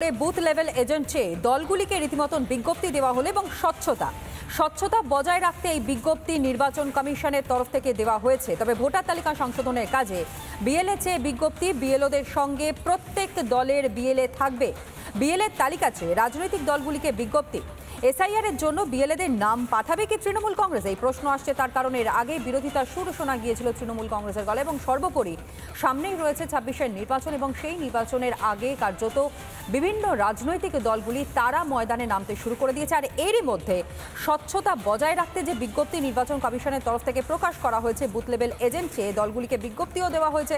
Booth level agent চেয়ে দলগুলিকে রীতিমতন বিজ্ঞপ্তি দেওয়া হলো এবং স্বচ্ছতা বজায় রাখতে এই বিজ্ঞপ্তি নির্বাচন কমিশনের তরফ থেকে দেওয়া হয়েছে। তবে ভোটার তালিকা সংশোধনের কাজে বিএলএ চেয়ে বিজ্ঞপ্তি, বিএলওদের সঙ্গে প্রত্যেক দলের বিএলএ থাকবে। বিএলএর তালিকা চেয়ে রাজনৈতিক দলগুলিকে বিজ্ঞপ্তি। এসআইআর এর জন্য বিএলএদের নাম পাঠাবে কি তৃণমূল কংগ্রেস? এই প্রশ্ন আসছে, তার কারণ এর আগে বিরোধিতার সুর শোনা গিয়েছিল তৃণমূল কংগ্রেসের গলায়। এবং সর্বোপরি সামনেই রয়েছে ২৬-এর নির্বাচন এবং সেই নির্বাচনের আগে কার্যত বিভিন্ন রাজনৈতিক দলগুলি তারা ময়দানে নামতে শুরু করে দিয়েছে। আর এরই মধ্যে স্বচ্ছতা বজায় রাখতে যে বিজ্ঞপ্তি নির্বাচন কমিশনের তরফ থেকে প্রকাশ করা হয়েছে, বুথ লেভেল এজেন্ট চেয়ে দলগুলিকে বিজ্ঞপ্তিও দেওয়া হয়েছে।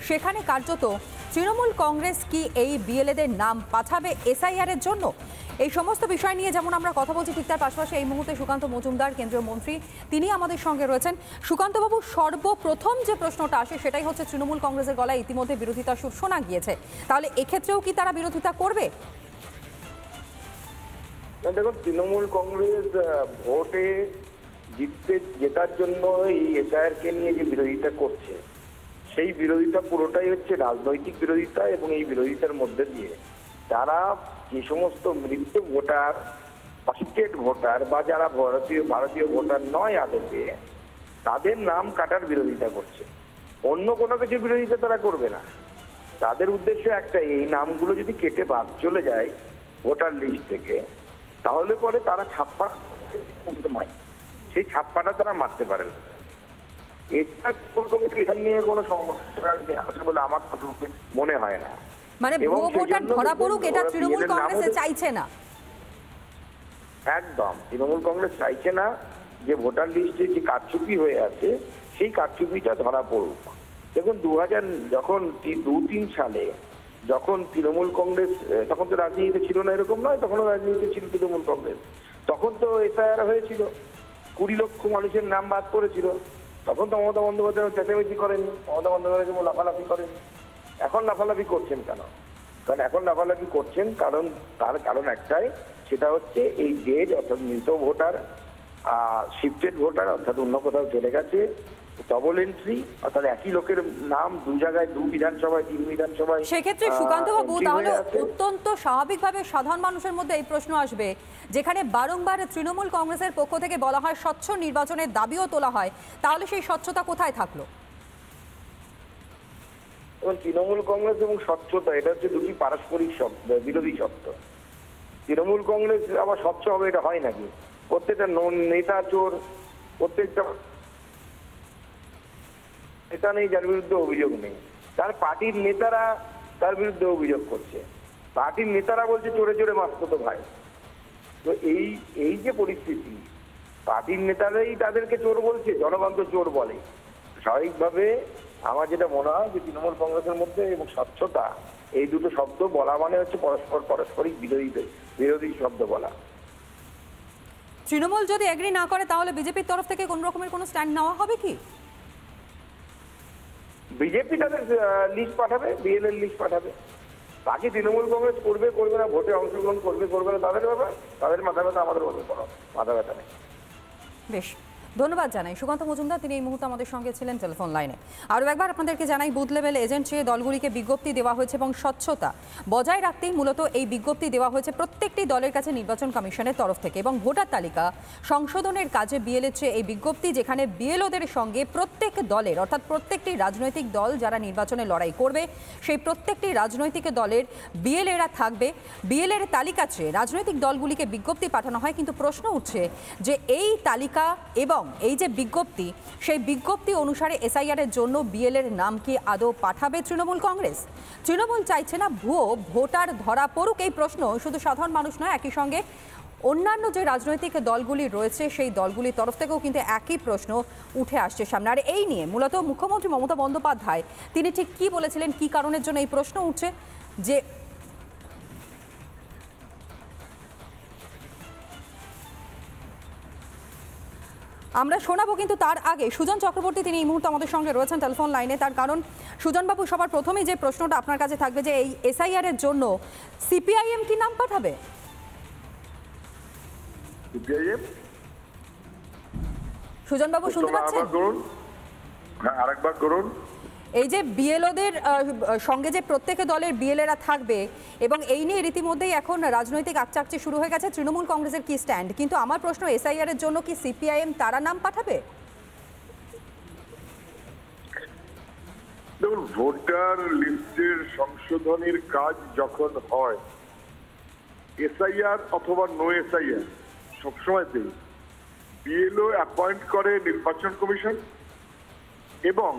সেখানে কার্যত তৃণমূল কংগ্রেস কি এই বিএলএদের নাম পাঠাবে এসআইআর এর জন্য? এই সমস্ত বিষয় নিয়ে যেমন আমরা কথা বলছি, ঠিক তার পাশাপাশি এই মুহূর্তে সুকান্ত মজুমদার, কেন্দ্রীয় মন্ত্রী, তিনি আমাদের সঙ্গে রয়েছেন। সুকান্তবাবু, সর্বপ্রথম যে প্রশ্নটা আসে সেটাই হচ্ছে, তৃণমূল কংগ্রেসের গলায় ইতিমধ্যে বিরোধিতার সুর শোনা গিয়েছে, তাহলে এক্ষেত্রেও কি তারা বিরোধিতা করবে? দেখুন, তৃণমূল কংগ্রেস ভোটে জেতার জন্য এই এসআইআর কে নিয়ে যে বিরোধিতা করছে, সেই বিরোধিতা পুরোটাই হচ্ছে রাজনৈতিক বিরোধিতা। এবং এই বিরোধিতার মধ্যে দিয়ে তারা যে সমস্ত মৃত ভোটার, অস্টেট ভোটার বা যারা ভারতীয় ভোটার নয় আদতে, তাদের নাম কাটার বিরোধিতা করছে। অন্য কোনো কিছু বিরোধিতা তারা করবে না। তাদের উদ্দেশ্য একটাই, এই নামগুলো যদি কেটে বাদ চলে যায় ভোটার লিস্ট থেকে, তাহলে পরে তারা ছাপ্পা, সেই ছাপ্পাটা তারা মারতে পারেন। এটা নিয়ে কোনো সমস্যা আছে বলে আমার মনে হয় না। মানে ভুয়ো ভোটার ধরা পড়ুক, এটা তৃণমূল কংগ্রেস চাইছে না। একদম তৃণমূল কংগ্রেস চাইছে না যে ভোটার লিস্টে যে কারচুপি হয়ে আছে সেই কারচুপিটা ধরা পড়ুক। দেখুন, যখন ২-৩ সালে যখন তৃণমূল কংগ্রেস, তখন তো রাজনীতিতে ছিল না এরকম নয়, তখনও রাজনীতিতে ছিল তৃণমূল কংগ্রেস। তখন তো এসআইআর হয়েছিল, ২০ লক্ষ মানুষের নাম বাদ করেছিল। তখন তো মমতা বন্দ্যোপাধ্যায় চেঁচামেচি করেনি, মমতা বন্দ্যোপাধ্যায় লাফালাফি করেন। এখন লাফালাফি করছেন কেন? কারণ এখন লাফালাফি করছেন তার কারণ একটাই, সেটা হচ্ছে এই ডেট, অর্থাৎ মৃত ভোটার, শিফটেড ভোটার, অর্থাৎ অন্য কোথাও চলে গেছে, ডবল এন্ট্রি, অর্থাৎ একই লোকের নাম দু জায়গায়, ২ বিধানসভায়, ৩ বিধানসভায়। সেক্ষেত্রে সুকান্তবাবু, তাহলে অত্যন্ত স্বাভাবিকভাবে সাধারণ মানুষের মধ্যে এই প্রশ্ন আসবে, যেখানে বারংবার তৃণমূল কংগ্রেসের পক্ষ থেকে বলা হয় স্বচ্ছ নির্বাচনের দাবিও তোলা হয়, তাহলে সেই স্বচ্ছতা কোথায় থাকলো? তৃণমূল কংগ্রেস এবং স্বচ্ছতা, এটা হচ্ছে দুটি পারস্পরিক শব্দ, বিরোধী শব্দ। তৃণমূল কংগ্রেস আবার স্বচ্ছ হবে এটা হয় নাকি? প্রত্যেকটা নেতা চোর, প্রত্যেকটা নেতা নেই যার বিরুদ্ধে অভিযোগ নেই। তার পার্টির নেতারা তার বিরুদ্ধে অভিযোগ করছে, পার্টির নেতারা বলছে চোরে চোরে মাসতো ভাই। তো এই যে পরিস্থিতি, পার্টির নেতারাই তাদেরকে চোর বলছে, জনগণ তো চোর বলে। স্বাভাবিকভাবে আমার যেটা মনে হয় যে তৃণমূল কংগ্রেসের মধ্যে এবং স্বচ্ছতা, এই দুটো শব্দ বলা মানে হচ্ছে পারস্পরিক বিরোধী শব্দ বলা। তৃণমূল যদি এগ্রি না করে, তাহলে বিজেপির তরফ থেকে কোন রকমের কোনো স্ট্যান্ড নেওয়া হবে কি? বিজেপি তাদের লিস্ট পাঠাবে, বিএলএ লিস্ট পাঠাবে। বাকি তৃণমূল কংগ্রেস করবে না, ভোটে অংশগ্রহণ করবে না, তাদের ব্যাপার, তাদের মাথা ব্যথা, আমাদের মাথা ব্যথা নেই। বেশ, ধন্যবাদ জানাই সুকান্ত মজুমদার, তিনি এই মুহূর্তে আমাদের সঙ্গে ছিলেন টেলিফোন লাইনে। আরও একবার আপনাদেরকে জানাই, বুথ লেভেল এজেন্ট চেয়ে দলগুলিকে বিজ্ঞপ্তি দেওয়া হয়েছে এবং স্বচ্ছতা বজায় রাখতেই মূলত এই বিজ্ঞপ্তি দেওয়া হয়েছে প্রত্যেকটি দলের কাছে নির্বাচন কমিশনের তরফ থেকে। এবং ভোটার তালিকা সংশোধনের কাজে বিএলএ চেয়ে এই বিজ্ঞপ্তি, যেখানে বিএলওদের সঙ্গে প্রত্যেক দলের, অর্থাৎ প্রত্যেকটি রাজনৈতিক দল যারা নির্বাচনে লড়াই করবে, সেই প্রত্যেকটি রাজনৈতিক দলের বিএলএরা থাকবে। বিএলএর তালিকা চেয়ে রাজনৈতিক দলগুলিকে বিজ্ঞপ্তি পাঠানো হয়, কিন্তু প্রশ্ন উঠছে যে এই তালিকা এবং এই যে বিজ্ঞপ্তি, সেই বিজ্ঞপ্তি অনুসারে এসআইআর এর জন্য বিএলএর নাম কি আদৌ পাঠাবে তৃণমূল কংগ্রেস? তৃণমূল চাইছে না ভুয়ো ভোটার ধরা পড়ুক। এই প্রশ্ন শুধু সাধারণ মানুষ নয়, একই সঙ্গে অন্যান্য যে রাজনৈতিক দলগুলি রয়েছে সেই দলগুলির তরফ থেকেও কিন্তু একই প্রশ্ন উঠে আসছে সামনে। আর এই নিয়ে মূলত মুখ্যমন্ত্রী মমতা বন্দ্যোপাধ্যায় তিনি ঠিক কি বলেছিলেন, কি কারণের জন্য এই প্রশ্ন উঠছে, যে আমরা শোনাবো। কিন্তু তার আগে সুজন চক্রবর্তী, তিনি এই মুহূর্তে আমাদের সঙ্গে রয়েছেন টেলিফোন লাইনে। তার কারণ, সুজনবাবু, সবার প্রথমেই যে প্রশ্নটা আপনার কাছে থাকবে যে এই এসআইআর এর জন্য সিপিআইএম কি নাম পাঠাবে? সুজনবাবু শুনতে পাচ্ছেন? হ্যাঁ, আরেকবার করুন। এই যে বিএলওদের সঙ্গে যে প্রত্যেক দলের বিএলএরা থাকবে এবং এই নিয়ে রীতিমধ্যেই এখন রাজনৈতিক আকচাকচি শুরু হয়ে গেছে, তৃণমূল কংগ্রেসের কি স্ট্যান্ড? কিন্তু আমার প্রশ্ন, এসআইআর এর জন্য কি সিপিআইএম তারা নাম পাঠাবে? দেখুন, ভোটার লিস্টের সংশোধনের কাজ যখন হয়, এসআইআর অথবা নো এসআইআর সবসময়তে বিএলও অ্যাপয়েন্ট করে নির্বাচন কমিশন এবং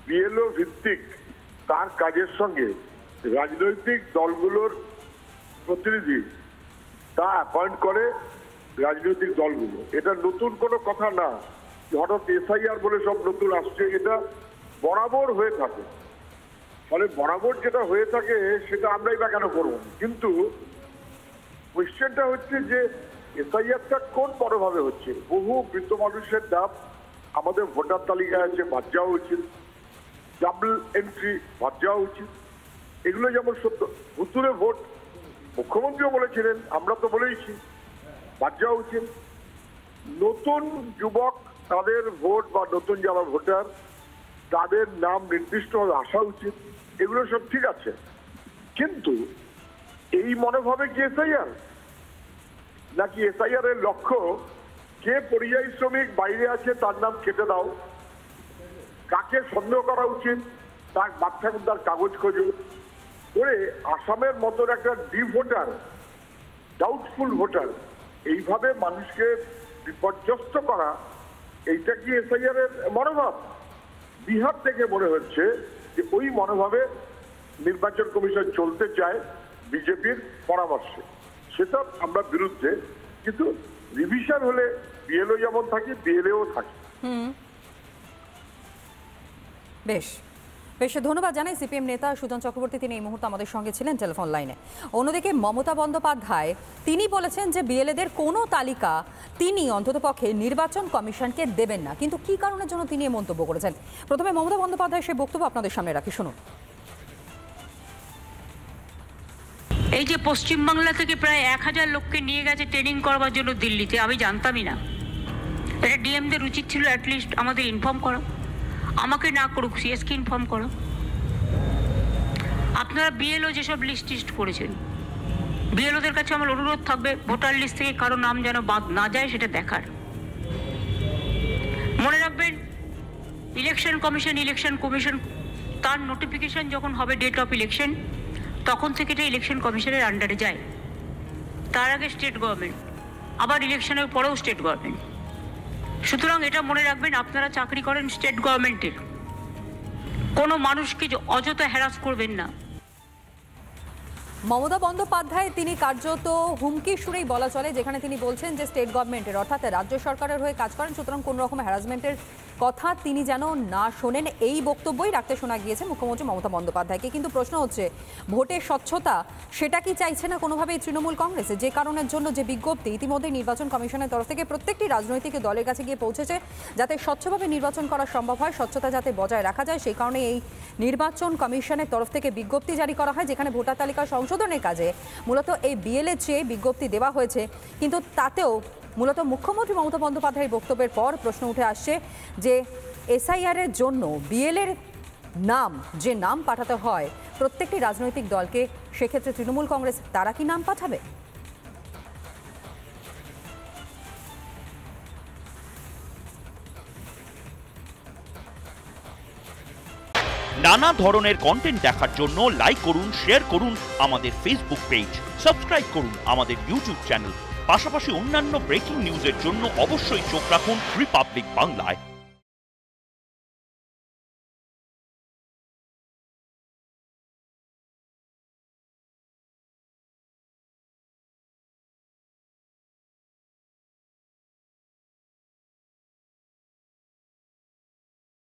বিএলও ভিত্তিক তার কাজের সঙ্গে রাজনৈতিক দলগুলোর প্রতিনিধি তা অ্যাপয়েন্ট করে রাজনৈতিক দলগুলো। এটা নতুন কোনো কথা না, হঠাৎ এসআইআর বলে সব নতুন আসছে, এটা বরাবর হয়ে থাকে। ফলে বরাবর যেটা হয়ে থাকে সেটা আমরাই বা কেন করবো? কিন্তু কোয়েশ্চেনটা হচ্ছে যে এসআইআরটা কোন বড়ভাবে হচ্ছে? বহু মৃত মানুষের নাম আমাদের ভোটার তালিকায় আছে, বাদ যাওয়া উচিত। ডাবল এন্ট্রি বাদ যাওয়া উচিত। এগুলো যেমন সত্য, ভুতুরে ভোট মুখ্যমন্ত্রীও বলেছিলেন, আমরা তো বলেইছি, বাদ যাওয়া উচিত। নতুন যুবক তাদের ভোট বা নতুন যারা ভোটার তাদের নাম নির্দিষ্টভাবে আসা উচিত, এগুলো সব ঠিক আছে। কিন্তু এই মনোভাবে কি এসআইআর? নাকি এসআইআর এর লক্ষ্য কে পরিযায়ী শ্রমিক বাইরে আছে তার নাম কেটে দাও, কাকে সন্দেহ করা উচিত তার বাচ্চার কাগজ খোঁজো করে আসামের মতন একটা ভোটার, ডাউটফুল ভোটার, এইভাবে মানুষকে বিপর্যস্ত করা, এইটা কি এসআইআর এর মনোভাব? বিহার থেকে মনে হচ্ছে যে ওই মনোভাবে নির্বাচন কমিশন চলতে চায় বিজেপির পরামর্শে। সেটা আমরা বিরুদ্ধে, কিন্তু রিভিশন হলে বিএলও যেমন থাকে বিএলএও থাকে। বেশ বেশ, ধন্যবাদ জানাই সিপিএম নেতা সুজন চক্রবর্তী, তিনি এই মুহূর্তে আমাদের সঙ্গে ছিলেন টেলিফোন লাইনে। অন্যদিকে মমতা বন্দ্যোপাধ্যায় তিনি বলেছেন যে বিএলএদের কোনো তালিকা তিনি অন্ততপক্ষে নির্বাচন কমিশনকে দেবেন না। কিন্তু কি কারণের জন্য তিনি এই মন্তব্য করেছেন, প্রথমে মমতা বন্দ্যোপাধ্যায় সেই বক্তব্য আপনাদের সামনে রাখি, শুনুন। এই যে পশ্চিমবাংলা থেকে প্রায় 1000 লোককে নিয়ে গেছে ট্রেনিং করবার জন্য দিল্লিতে, আমি জানতামই না। এটা ডিএমদের উচিত ছিল অ্যাটলিস্ট আমাদের ইনফর্ম করা, আমাকে না করুক সিএসকে ইনফর্ম করো। আপনারা বিএলও যেসব লিস্ট করেছেন, বিএলওদের কাছে আমার অনুরোধ থাকবে ভোটার লিস্ট থেকে কারো নাম যেন বাদ না যায় সেটা দেখার। মনে রাখবেন, ইলেকশন কমিশন তার নোটিফিকেশন যখন হবে ডেট অফ ইলেকশন, তখন থেকে এটা ইলেকশন কমিশনের আন্ডারে যায়। তার আগে স্টেট গভর্নমেন্ট, আবার ইলেকশনের পরেও স্টেট গভর্নমেন্ট। সুতরাং এটা মনে রাখবেন, আপনারা চাকরি করেন স্টেট গভর্নমেন্টের, কোনো মানুষকে অযথা হ্যারাস করবেন না। মমতা বন্দ্যোপাধ্যায় তিনি কার্যত হুমকি সুরেই বলা চলে, যেখানে তিনি বলছেন যে স্টেট গভর্নমেন্টের অর্থাৎ রাজ্য সরকারের হয়ে কাজ করেন, সুতরাং কোনো রকম হ্যারাসমেন্টের কথা তিনি যেন না শোনেন, এই বক্তব্যই রাখতে শোনা গিয়েছে মুখ্যমন্ত্রী মমতা বন্দ্যোপাধ্যায়কে। কিন্তু প্রশ্ন হচ্ছে, ভোটের স্বচ্ছতা সেটা কি চাইছে না কোনোভাবেই তৃণমূল কংগ্রেস? যে কারণের জন্য যে বিজ্ঞপ্তি ইতিমধ্যে নির্বাচন কমিশনের তরফ থেকে প্রত্যেকটি রাজনৈতিক দলের কাছে গিয়ে পৌঁছেছে, যাতে স্বচ্ছভাবে নির্বাচন করা সম্ভব হয়, স্বচ্ছতা যাতে বজায় রাখা যায়, সেই কারণে এই নির্বাচন কমিশনের তরফ থেকে বিজ্ঞপ্তি জারি করা হয়, যেখানে ভোটার তালিকা সংশোধনের কাজে মূলত এই বিএলএ চেয়ে বিজ্ঞপ্তি দেওয়া হয়েছে। কিন্তু তাতেও মূলত মুখ্যমন্ত্রী মমতা বন্দ্যোপাধ্যায়ের বক্তব্যের পর প্রশ্ন উঠে আসছে যে এসআইআর এর জন্য বিএলএর নাম, যে নাম পাঠাতে হয় প্রত্যেকটি রাজনৈতিক দলকে, সেক্ষেত্রে তৃণমূল কংগ্রেস তারা কি নাম পাঠাবে? নানা ধরনের কন্টেন্ট দেখার জন্য লাইক করুন, শেয়ার করুন আমাদের ফেসবুক পেজ, সাবস্ক্রাইব করুন আমাদের ইউটিউব চ্যানেল। পাশাপাশি অন্যান্য ব্রেকিং নিউজের জন্য অবশ্যই চোখ রাখুন রিপাবলিক বাংলায়।